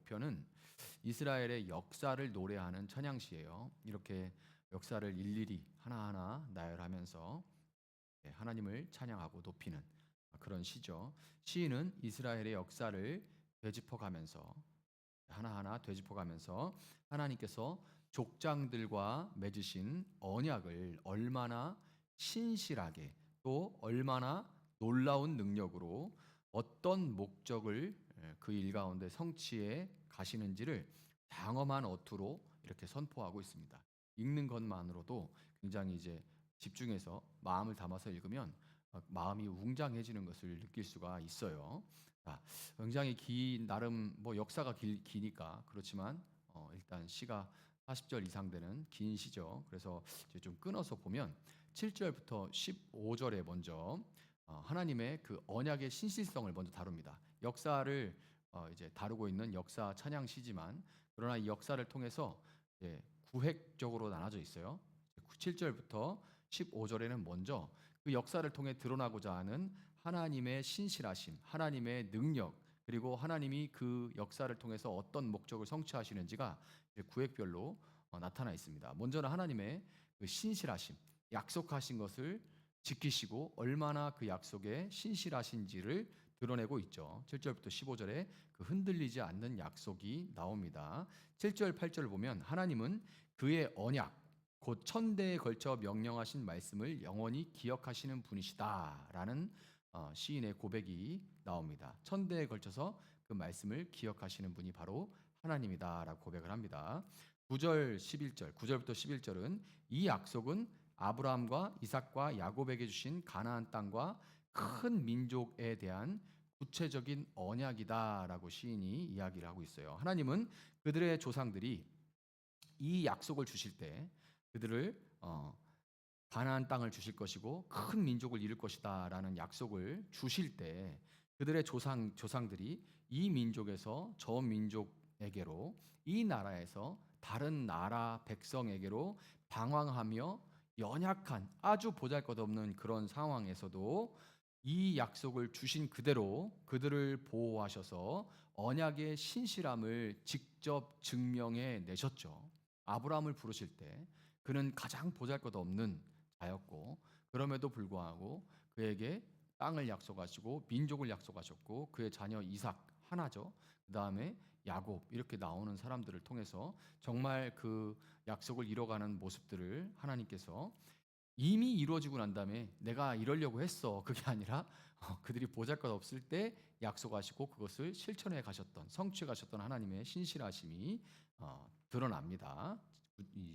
6편은 이스라엘의 역사를 노래하는 찬양시예요. 이렇게 역사를 일일이 하나하나 나열하면서 하나님을 찬양하고 높이는 그런 시죠. 시인은 이스라엘의 역사를 되짚어가면서 하나하나 되짚어가면서 하나님께서 족장들과 맺으신 언약을 얼마나 신실하게 또 얼마나 놀라운 능력으로 어떤 목적을 그 일 가운데 성취해 가시는지를 장엄한 어투로 이렇게 선포하고 있습니다. 읽는 것만으로도 굉장히 이제 집중해서 마음을 담아서 읽으면 마음이 웅장해지는 것을 느낄 수가 있어요. 자, 굉장히 긴 나름 뭐 역사가 기니까 그렇지만 일단 시가 40절 이상 되는 긴 시죠. 그래서 이제 좀 끊어서 보면 7절부터 15절에 먼저 하나님의 그 언약의 신실성을 먼저 다룹니다. 역사를 이제 다루고 있는 역사 찬양 시지만 그러나 이 역사를 통해서 구획적으로 나눠져 있어요. 7절부터 15절에는 먼저 그 역사를 통해 드러나고자 하는 하나님의 신실하심, 하나님의 능력, 그리고 하나님이 그 역사를 통해서 어떤 목적을 성취하시는지가 구획별로 나타나 있습니다. 먼저는 하나님의 그 신실하심, 약속하신 것을 지키시고 얼마나 그 약속에 신실하신지를 드러내고 있죠. 7절부터 15절에 그 흔들리지 않는 약속이 나옵니다. 7절, 8절을 보면 하나님은 그의 언약, 곧 천대에 걸쳐 명령하신 말씀을 영원히 기억하시는 분이시다라는 시인의 고백이 나옵니다. 천대에 걸쳐서 그 말씀을 기억하시는 분이 바로 하나님이다라고 고백을 합니다. 9절, 11절, 9절부터 11절은 이 약속은 아브라함과 이삭과 야곱에게 주신 가나안 땅과 큰 민족에 대한 구체적인 언약이다라고 시인이 이야기를 하고 있어요. 하나님은 그들의 조상들이 이 약속을 주실 때 그들을 가나안 땅을 주실 것이고 큰 민족을 이룰 것이다라는 약속을 주실 때 그들의 조상들이 이 민족에서 저 민족에게로 이 나라에서 다른 나라 백성에게로 방황하며 연약한 아주 보잘것없는 그런 상황에서도 이 약속을 주신 그대로 그들을 보호하셔서 언약의 신실함을 직접 증명해 내셨죠. 아브라함을 부르실 때 그는 가장 보잘것없는 자였고 그럼에도 불구하고 그에게 땅을 약속하시고 민족을 약속하셨고 그의 자녀 이삭 하나죠. 그 다음에 야곱 이렇게 나오는 사람들을 통해서 정말 그 약속을 이뤄가는 모습들을 하나님께서 이미 이루어지고 난 다음에 내가 이러려고 했어. 그게 아니라 그들이 보잘것없을 때 약속하시고 그것을 실천해 가셨던 성취해 가셨던 하나님의 신실하심이 드러납니다.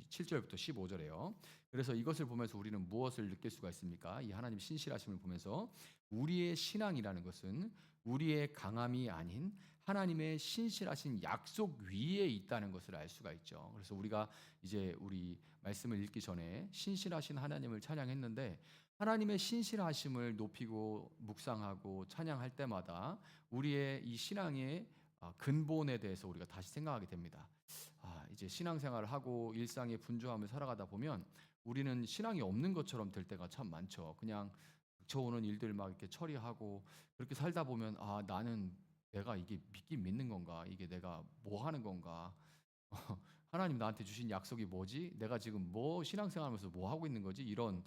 7절부터 15절에요. 그래서 이것을 보면서 우리는 무엇을 느낄 수가 있습니까? 이 하나님 신실하심을 보면서 우리의 신앙이라는 것은 우리의 강함이 아닌 하나님의 신실하신 약속 위에 있다는 것을 알 수가 있죠. 그래서 우리가 이제 우리 말씀을 읽기 전에 신실하신 하나님을 찬양했는데 하나님의 신실하심을 높이고 묵상하고 찬양할 때마다 우리의 이 신앙의 근본에 대해서 우리가 다시 생각하게 됩니다. 이제 신앙생활을 하고 일상의 분주함을 살아가다 보면 우리는 신앙이 없는 것처럼 될 때가 참 많죠. 그냥 닥쳐오는 일들 막 이렇게 처리하고 그렇게 살다 보면 나는 내가 이게 믿긴 믿는 건가? 이게 내가 뭐 하는 건가? 하나님 나한테 주신 약속이 뭐지? 내가 지금 뭐 신앙생활하면서 뭐 하고 있는 거지? 이런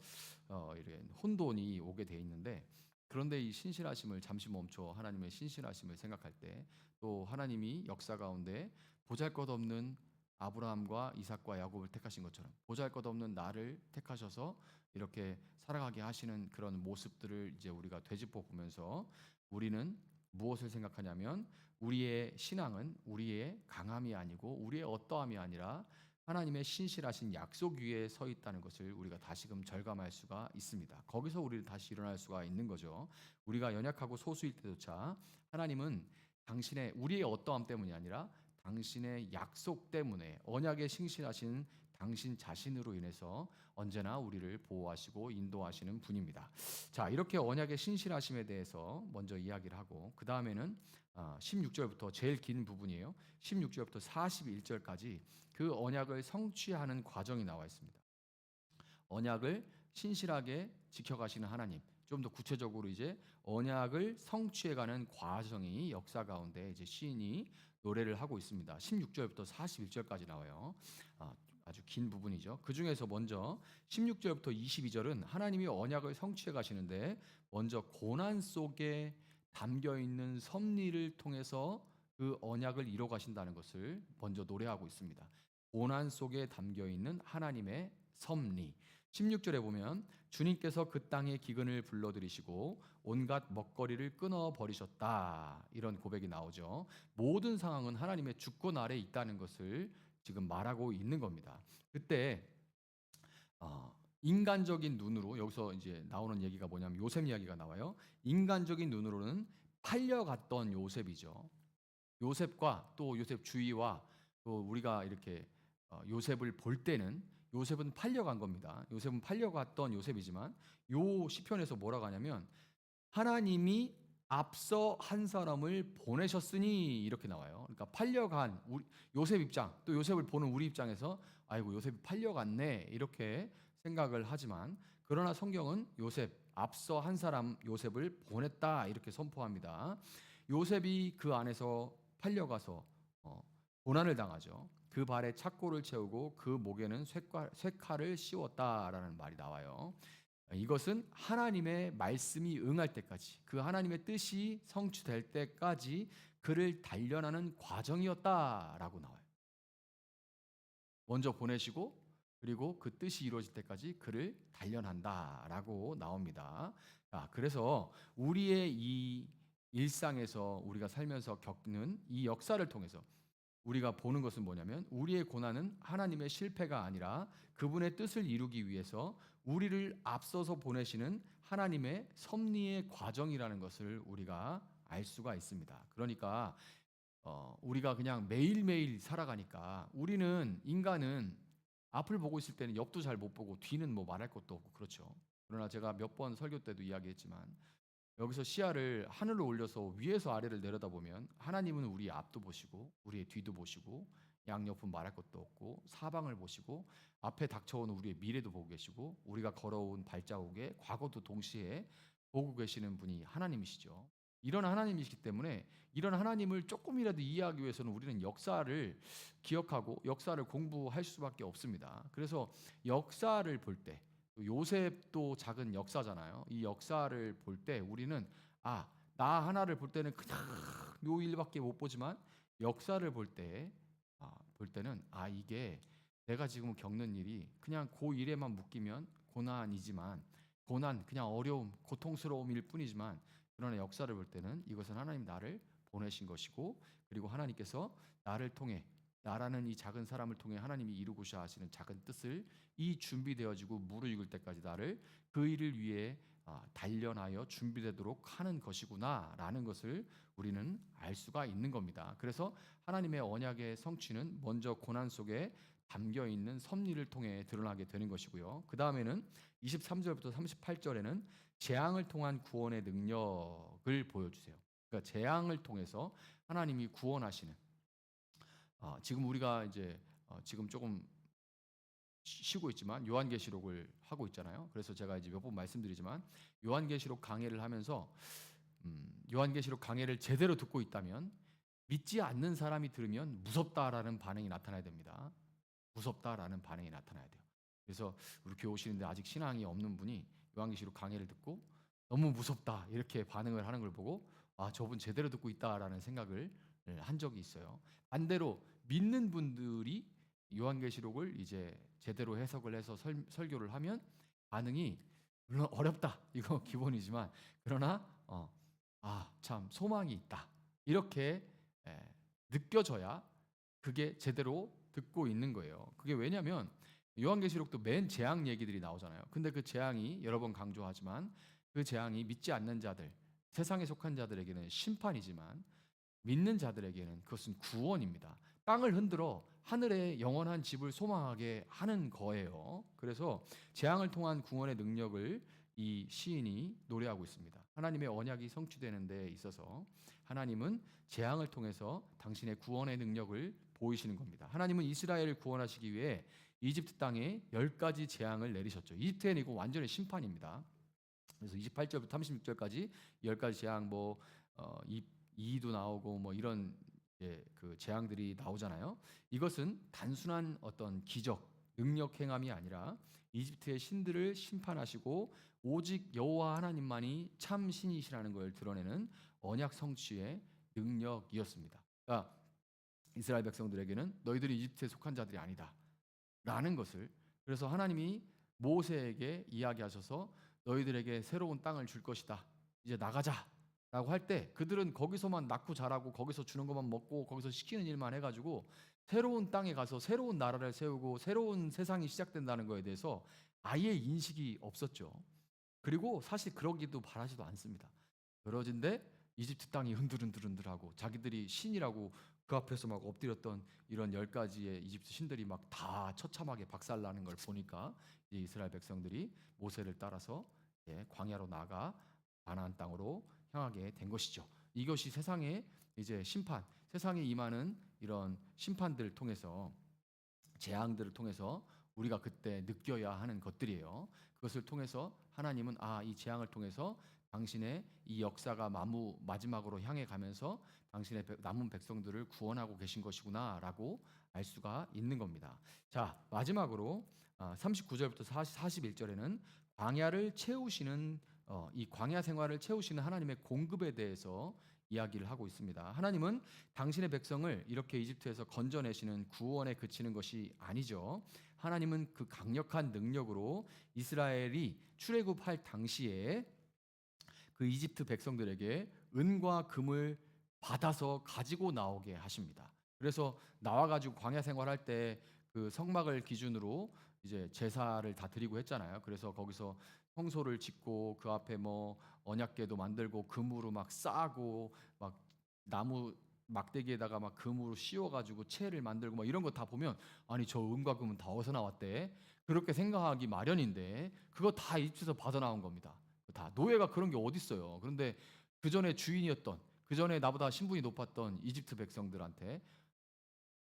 혼돈이 오게 돼 있는데 그런데 이 신실하심을 잠시 멈춰 하나님의 신실하심을 생각할 때 또 하나님이 역사 가운데 보잘것없는 아브라함과 이삭과 야곱을 택하신 것처럼 보잘것없는 나를 택하셔서 이렇게 살아가게 하시는 그런 모습들을 이제 우리가 되짚어 보면서 우리는 무엇을 생각하냐면 우리의 신앙은 우리의 강함이 아니고 우리의 어떠함이 아니라 하나님의 신실하신 약속 위에 서 있다는 것을 우리가 다시금 절감할 수가 있습니다. 거기서 우리는 다시 일어날 수가 있는 거죠. 우리가 연약하고 소수일 때조차 하나님은 당신의 우리의 어떠함 때문이 아니라 당신의 약속 때문에 언약에 신실하신 당신 자신으로 인해서 언제나 우리를 보호하시고 인도하시는 분입니다. 자, 이렇게 언약의 신실하심에 대해서 먼저 이야기를 하고 그 다음에는 16절부터 제일 긴 부분이에요. 16절부터 41절까지 그 언약을 성취하는 과정이 나와 있습니다. 언약을 신실하게 지켜가시는 하나님, 좀 더 구체적으로 이제 언약을 성취해가는 과정이 역사 가운데 이제 시인이 노래를 하고 있습니다. 16절부터 41절까지 나와요. 아주 긴 부분이죠. 그 중에서 먼저 16절부터 22절은 하나님이 언약을 성취해 가시는데 먼저 고난 속에 담겨 있는 섭리를 통해서 그 언약을 이뤄 가신다는 것을 먼저 노래하고 있습니다. 고난 속에 담겨 있는 하나님의 섭리. 16절에 보면 주님께서 그 땅에 기근을 불러들이시고 온갖 먹거리를 끊어 버리셨다. 이런 고백이 나오죠. 모든 상황은 하나님의 주권 아래 있다는 것을 지금 말하고 있는 겁니다. 그때 인간적인 눈으로 여기서 이제 나오는 얘기가 뭐냐면 요셉 이야기가 나와요. 인간적인 눈으로는 팔려갔던 요셉이죠. 요셉과 또 요셉 주위와 또 우리가 이렇게 요셉을 볼 때는 요셉은 팔려간 겁니다. 요셉은 팔려갔던 요셉이지만 요 시편에서 뭐라고 하냐면 하나님이 앞서 한 사람을 보내셨으니 이렇게 나와요. 그러니까 팔려간 요셉 입장, 또 요셉을 보는 우리 입장에서 아이고 요셉이 팔려갔네 이렇게 생각을 하지만 그러나 성경은 요셉 앞서 한 사람 요셉을 보냈다 이렇게 선포합니다. 요셉이 그 안에서 팔려가서 고난을 당하죠. 그 발에 착고를 채우고 그 목에는 쇠칼을 씌웠다라는 말이 나와요. 이것은 하나님의 말씀이 응할 때까지 그 하나님의 뜻이 성취될 때까지 그를 단련하는 과정이었다라고 나와요. 먼저 보내시고 그리고 그 뜻이 이루어질 때까지 그를 단련한다라고 나옵니다. 그래서 우리의 이 일상에서 우리가 살면서 겪는 이 역사를 통해서 우리가 보는 것은 뭐냐면 우리의 고난은 하나님의 실패가 아니라 그분의 뜻을 이루기 위해서 우리를 앞서서 보내시는 하나님의 섭리의 과정이라는 것을 우리가 알 수가 있습니다. 그러니까 우리가 그냥 매일매일 살아가니까 우리는 인간은 앞을 보고 있을 때는 옆도 잘 못 보고 뒤는 뭐 말할 것도 없고 그렇죠. 그러나 제가 몇 번 설교 때도 이야기했지만 여기서 시야를 하늘로 올려서 위에서 아래를 내려다보면 하나님은 우리의 앞도 보시고 우리의 뒤도 보시고 양옆은 말할 것도 없고 사방을 보시고 앞에 닥쳐오는 우리의 미래도 보고 계시고 우리가 걸어온 발자국의 과거도 동시에 보고 계시는 분이 하나님이시죠. 이런 하나님이시기 때문에 이런 하나님을 조금이라도 이해하기 위해서는 우리는 역사를 기억하고 역사를 공부할 수밖에 없습니다. 그래서 역사를 볼 때 요셉도 작은 역사잖아요. 이 역사를 볼 때 우리는 나 하나를 볼 때는 그냥 요 일밖에 못 보지만 역사를 볼 때는 이게 내가 지금 겪는 일이 그냥 그 일에만 묶이면 고난이지만 고난 그냥 어려움, 고통스러움일 뿐이지만 그러나 역사를 볼 때는 이것은 하나님 나를 보내신 것이고 그리고 하나님께서 나를 통해 나라는 이 작은 사람을 통해 하나님이 이루고자 하시는 작은 뜻을 이 준비되어지고 무르익을 때까지 나를 그 일을 위해 단련하여 준비되도록 하는 것이구나라는 것을 우리는 알 수가 있는 겁니다. 그래서 하나님의 언약의 성취는 먼저 고난 속에 담겨 있는 섭리를 통해 드러나게 되는 것이고요. 그 다음에는 23절부터 38절에는 재앙을 통한 구원의 능력을 보여주세요. 그러니까 재앙을 통해서 하나님이 구원하시는 지금 우리가 이제 지금 조금 쉬고 있지만 요한계시록을 하고 있잖아요. 그래서 제가 이제 몇 번 말씀드리지만 요한계시록 강해를 하면서 요한계시록 강해를 제대로 듣고 있다면 믿지 않는 사람이 들으면 무섭다라는 반응이 나타나야 됩니다. 무섭다라는 반응이 나타나야 돼요. 그래서 우리 교회 오시는데 아직 신앙이 없는 분이 요한계시록 강해를 듣고 너무 무섭다 이렇게 반응을 하는 걸 보고 저분 제대로 듣고 있다라는 생각을 한 적이 있어요. 반대로 믿는 분들이 요한계시록을 이제 제대로 해석을 해서 설교를 하면 반응이 물론 어렵다 이거 기본이지만 그러나 참 소망이 있다 이렇게 느껴져야 그게 제대로 듣고 있는 거예요. 그게 왜냐하면 요한계시록도 맨 재앙 얘기들이 나오잖아요. 근데 그 재앙이 여러 번 강조하지만 그 재앙이 믿지 않는 자들 세상에 속한 자들에게는 심판이지만 믿는 자들에게는 그것은 구원입니다. 땅을 흔들어 하늘의 영원한 집을 소망하게 하는 거예요. 그래서 재앙을 통한 구원의 능력을 이 시인이 노래하고 있습니다. 하나님의 언약이 성취되는 데 있어서 하나님은 재앙을 통해서 당신의 구원의 능력을 보이시는 겁니다. 하나님은 이스라엘을 구원하시기 위해 이집트 땅에 10가지 재앙을 내리셨죠. 이집트에는 이거 완전히 심판입니다. 그래서 28절부터 36절까지 10가지 재앙 이도 나오고 뭐 이런 그 재앙들이 나오잖아요. 이것은 단순한 어떤 기적, 능력 행함이 아니라 이집트의 신들을 심판하시고 오직 여호와 하나님만이 참 신이시라는 걸 드러내는 언약 성취의 능력이었습니다. 그러니까 이스라엘 백성들에게는 너희들이 이집트에 속한 자들이 아니다 라는 것을, 그래서 하나님이 모세에게 이야기하셔서 너희들에게 새로운 땅을 줄 것이다, 이제 나가자 라고 할 때 그들은 거기서만 낳고 자라고 거기서 주는 것만 먹고 거기서 시키는 일만 해가지고 새로운 땅에 가서 새로운 나라를 세우고 새로운 세상이 시작된다는 거에 대해서 아예 인식이 없었죠. 그리고 사실 그러기도 바라지도 않습니다. 그러진데 이집트 땅이 흔들흔들흔들하고 자기들이 신이라고 그 앞에서 막 엎드렸던 이런 10가지의 이집트 신들이 막 다 처참하게 박살나는 걸 보니까 이제 이스라엘 백성들이 모세를 따라서 광야로 나가 가나안 땅으로 향하게 된 것이죠. 이것이 세상의 이제 심판, 세상에 임하는 이런 심판들을 통해서, 재앙들을 통해서 우리가 그때 느껴야 하는 것들이에요. 그것을 통해서 하나님은 이 재앙을 통해서 당신의 이 역사가 마지막으로 향해 가면서 당신의 남은 백성들을 구원하고 계신 것이구나라고 알 수가 있는 겁니다. 자, 마지막으로 39절부터 41절에는 광야를 채우시는 이 광야 생활을 채우시는 하나님의 공급에 대해서 이야기를 하고 있습니다. 하나님은 당신의 백성을 이렇게 이집트에서 건져내시는 구원에 그치는 것이 아니죠. 하나님은 그 강력한 능력으로 이스라엘이 출애굽할 당시에 그 이집트 백성들에게 은과 금을 받아서 가지고 나오게 하십니다. 그래서 나와 가지고 광야 생활할 때 그 성막을 기준으로 이제 제사를 다 드리고 했잖아요. 그래서 거기서 성소를 짓고 그 앞에 뭐 언약궤도 만들고 금으로 막 싸고 막 나무 막대기에다가 막 금으로 씌워가지고 채를 만들고 막 이런 거 다 보면 아니 저 은과 금은 다 어디서 나왔대? 그렇게 생각하기 마련인데 그거 다 이집트에서 받아 나온 겁니다. 다 노예가 그런 게 어디 있어요? 그런데 그 전에 주인이었던, 그 전에 나보다 신분이 높았던 이집트 백성들한테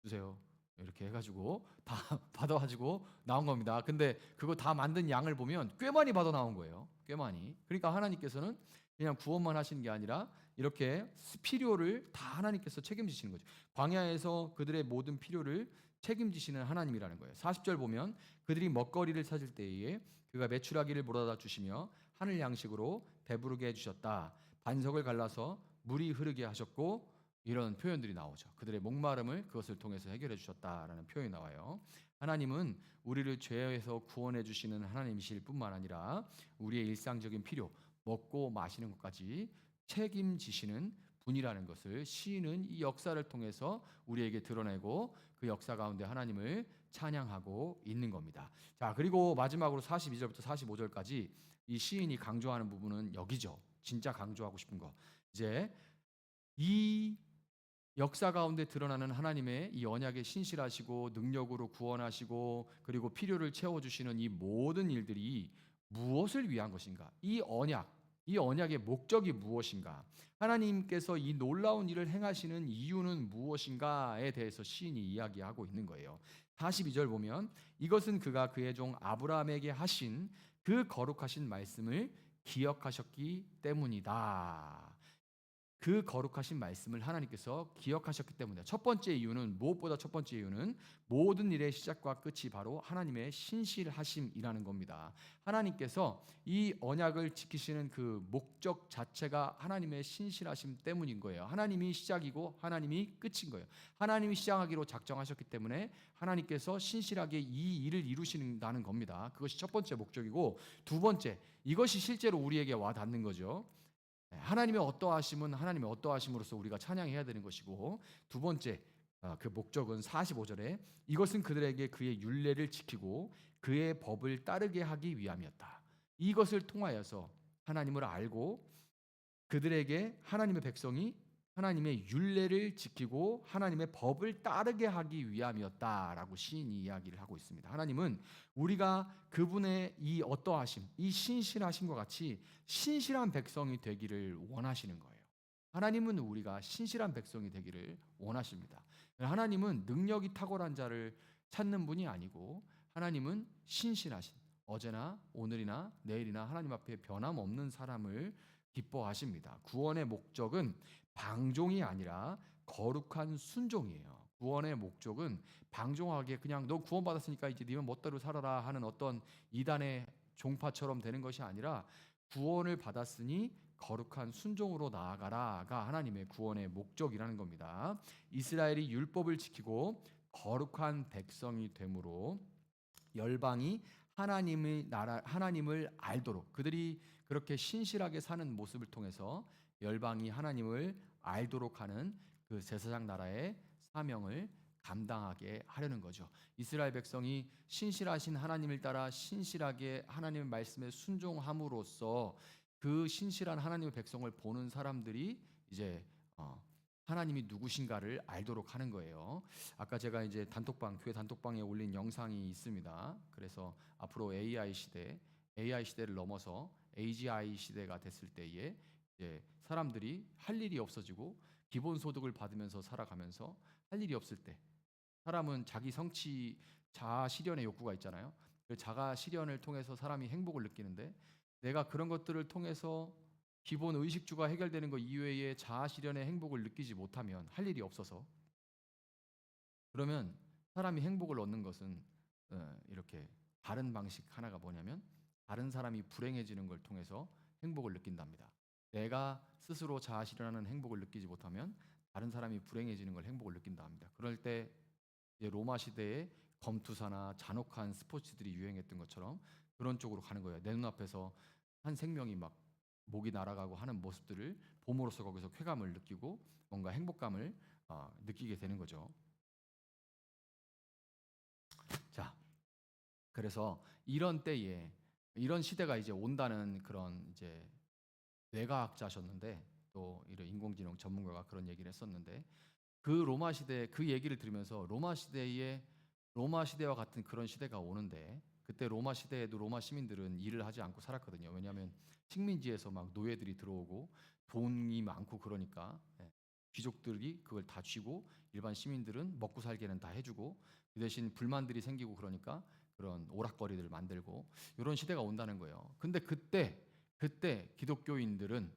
주세요 이렇게 해가지고 다 받아가지고 나온 겁니다. 근데 그거 다 만든 양을 보면 꽤 많이 받아 나온 거예요. 꽤 많이. 그러니까 하나님께서는 그냥 구원만 하시는 게 아니라 이렇게 필요를 다 하나님께서 책임지시는 거죠. 광야에서 그들의 모든 필요를 책임지시는 하나님이라는 거예요. 40절 보면 그들이 먹거리를 찾을 때에 그가 메추라기를 몰아다 주시며 하늘 양식으로 배부르게 해주셨다. 반석을 갈라서 물이 흐르게 하셨고, 이런 표현들이 나오죠. 그들의 목마름을 그것을 통해서 해결해 주셨다라는 표현이 나와요. 하나님은 우리를 죄에서 구원해 주시는 하나님이실 뿐만 아니라 우리의 일상적인 필요, 먹고 마시는 것까지 책임지시는 분이라는 것을 시인은 이 역사를 통해서 우리에게 드러내고 그 역사 가운데 하나님을 찬양하고 있는 겁니다. 자, 그리고 마지막으로 42절부터 45절까지 이 시인이 강조하는 부분은 여기죠. 진짜 강조하고 싶은 거. 이제 이 역사 가운데 드러나는 하나님의 이 언약에 신실하시고 능력으로 구원하시고 그리고 필요를 채워주시는 이 모든 일들이 무엇을 위한 것인가? 이 언약의 목적이 무엇인가? 하나님께서 이 놀라운 일을 행하시는 이유는 무엇인가에 대해서 시인이 이야기하고 있는 거예요. 42절 보면 이것은 그가 그의 종 아브라함에게 하신 그 거룩하신 말씀을 기억하셨기 때문이다. 그 거룩하신 말씀을 하나님께서 기억하셨기 때문에 첫 번째 이유는, 무엇보다 첫 번째 이유는 모든 일의 시작과 끝이 바로 하나님의 신실하심이라는 겁니다. 하나님께서 이 언약을 지키시는 그 목적 자체가 하나님의 신실하심 때문인 거예요. 하나님이 시작이고 하나님이 끝인 거예요. 하나님이 시작하기로 작정하셨기 때문에 하나님께서 신실하게 이 일을 이루신다는 겁니다. 그것이 첫 번째 목적이고, 두 번째, 이것이 실제로 우리에게 와 닿는 거죠. 하나님의 어떠하심은 하나님의 어떠하심으로써 우리가 찬양해야 되는 것이고, 두 번째 그 목적은 45절에 이것은 그들에게 그의 율례를 지키고 그의 법을 따르게 하기 위함이었다. 이것을 통하여서 하나님을 알고 그들에게 하나님의 백성이 하나님의 율례를 지키고 하나님의 법을 따르게 하기 위함이었다라고 시인이 이야기를 하고 있습니다. 하나님은 우리가 그분의 이 어떠하심, 이 신실하심과 같이 신실한 백성이 되기를 원하시는 거예요. 하나님은 우리가 신실한 백성이 되기를 원하십니다. 하나님은 능력이 탁월한 자를 찾는 분이 아니고 하나님은 신실하신, 어제나 오늘이나 내일이나 하나님 앞에 변함없는 사람을 기뻐하십니다. 구원의 목적은 방종이 아니라 거룩한 순종이에요. 구원의 목적은 방종하게 그냥 너 구원받았으니까 이제 네가 멋대로 살아라 하는 어떤 이단의 종파처럼 되는 것이 아니라 구원을 받았으니 거룩한 순종으로 나아가라가 하나님의 구원의 목적이라는 겁니다. 이스라엘이 율법을 지키고 거룩한 백성이 되므로 열방이 하나님을 알도록 그들이 그렇게 신실하게 사는 모습을 통해서 열방이 하나님을 알도록 하는 그 제사장 나라의 사명을 감당하게 하려는 거죠. 이스라엘 백성이 신실하신 하나님을 따라 신실하게 하나님의 말씀에 순종함으로써 그 신실한 하나님의 백성을 보는 사람들이 이제 하나님이 누구신가를 알도록 하는 거예요. 아까 제가 이제 교회 단톡방에 올린 영상이 있습니다. 그래서 앞으로 AI 시대를 넘어서 AGI 시대가 됐을 때에 이제 사람들이 할 일이 없어지고 기본 소득을 받으면서 살아가면서 할 일이 없을 때 사람은 자기 성취, 자아 실현의 욕구가 있잖아요. 그 자가 실현을 통해서 사람이 행복을 느끼는데 내가 그런 것들을 통해서 기본 의식주가 해결되는 것 이외에 자아 실현의 행복을 느끼지 못하면 할 일이 없어서 그러면 사람이 행복을 얻는 것은 이렇게 다른 방식 하나가 뭐냐면 다른 사람이 불행해지는 걸 통해서 행복을 느낀답니다. 내가 스스로 자아 실현하는 행복을 느끼지 못하면 다른 사람이 불행해지는 걸 행복을 느낀다 합니다. 그럴 때 이제 로마 시대에 검투사나 잔혹한 스포츠들이 유행했던 것처럼 그런 쪽으로 가는 거예요. 내 눈앞에서 한 생명이 막 목이 날아가고 하는 모습들을 봄으로써 거기서 쾌감을 느끼고 뭔가 행복감을 느끼게 되는 거죠. 자, 그래서 이런 때에 이런 시대가 이제 온다는 그런 이제 뇌과학자셨는데 또 이런 인공지능 전문가가 그런 얘기를 했었는데 그 로마 시대 그 얘기를 들으면서 로마 시대와 같은 그런 시대가 오는데 그때 로마 시대에도 로마 시민들은 일을 하지 않고 살았거든요. 왜냐하면 식민지에서 막 노예들이 들어오고 돈이 많고 그러니까 귀족들이 그걸 다 쥐고 일반 시민들은 먹고 살기는 다 해주고 그 대신 불만들이 생기고 그러니까 그런 오락거리들을 만들고 이런 시대가 온다는 거예요. 근데 그때 기독교인들은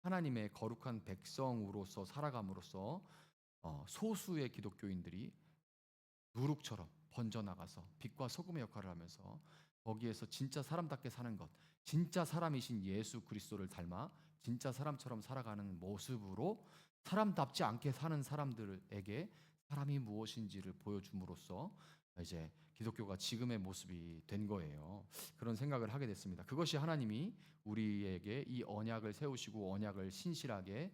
하나님의 거룩한 백성으로서 살아감으로써 소수의 기독교인들이 누룩처럼 번져나가서 빛과 소금의 역할을 하면서 거기에서 진짜 사람답게 사는 것, 진짜 사람이신 예수 그리스도를 닮아 진짜 사람처럼 살아가는 모습으로 사람답지 않게 사는 사람들에게 사람이 무엇인지를 보여줌으로써 이제 기독교가 지금의 모습이 된 거예요. 그런 생각을 하게 됐습니다. 그것이 하나님이 우리에게 이 언약을 세우시고 언약을 신실하게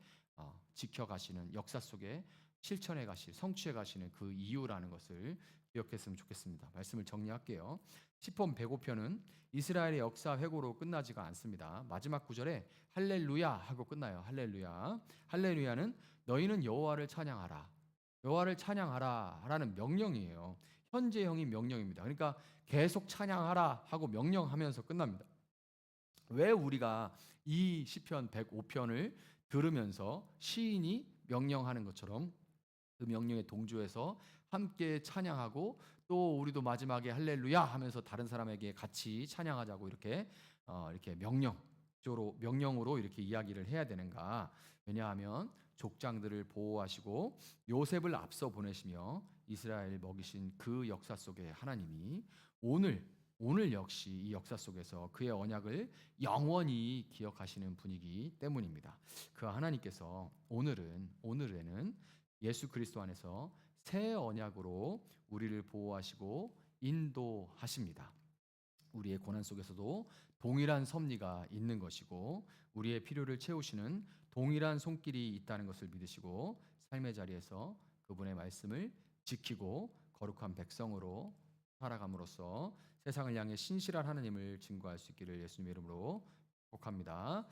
지켜가시는 역사 속에 실천해 가실, 성취해 가시는 그 이유라는 것을 기억했으면 좋겠습니다. 말씀을 정리할게요. 시편 105편은 이스라엘의 역사 회고로 끝나지가 않습니다. 마지막 구절에 할렐루야 하고 끝나요. 할렐루야. 할렐루야는 너희는 여호와를 찬양하라. 여호와를 찬양하라라는 명령이에요. 현재형인 명령입니다. 그러니까 계속 찬양하라 하고 명령하면서 끝납니다. 왜 우리가 이 시편 105편을 들으면서 시인이 명령하는 것처럼 그 명령에 동조해서 함께 찬양하고 또 우리도 마지막에 할렐루야 하면서 다른 사람에게 같이 찬양하자고 이렇게 명령으로 이렇게 이야기를 해야 되는가? 왜냐하면 족장들을 보호하시고 요셉을 앞서 보내시며 이스라엘 먹이신 그 역사 속에 하나님이 오늘 역시 이 역사 속에서 그의 언약을 영원히 기억하시는 분이기 때문입니다. 그 하나님께서 오늘에는 예수 그리스도 안에서 새 언약으로 우리를 보호하시고 인도하십니다. 우리의 고난 속에서도 동일한 섭리가 있는 것이고 우리의 필요를 채우시는 동일한 손길이 있다는 것을 믿으시고 삶의 자리에서 그분의 말씀을 지키고 거룩한 백성으로 살아감으로써 세상을 향해 신실한 하나님을 증거할 수 있기를 예수님의 이름으로 축복합니다.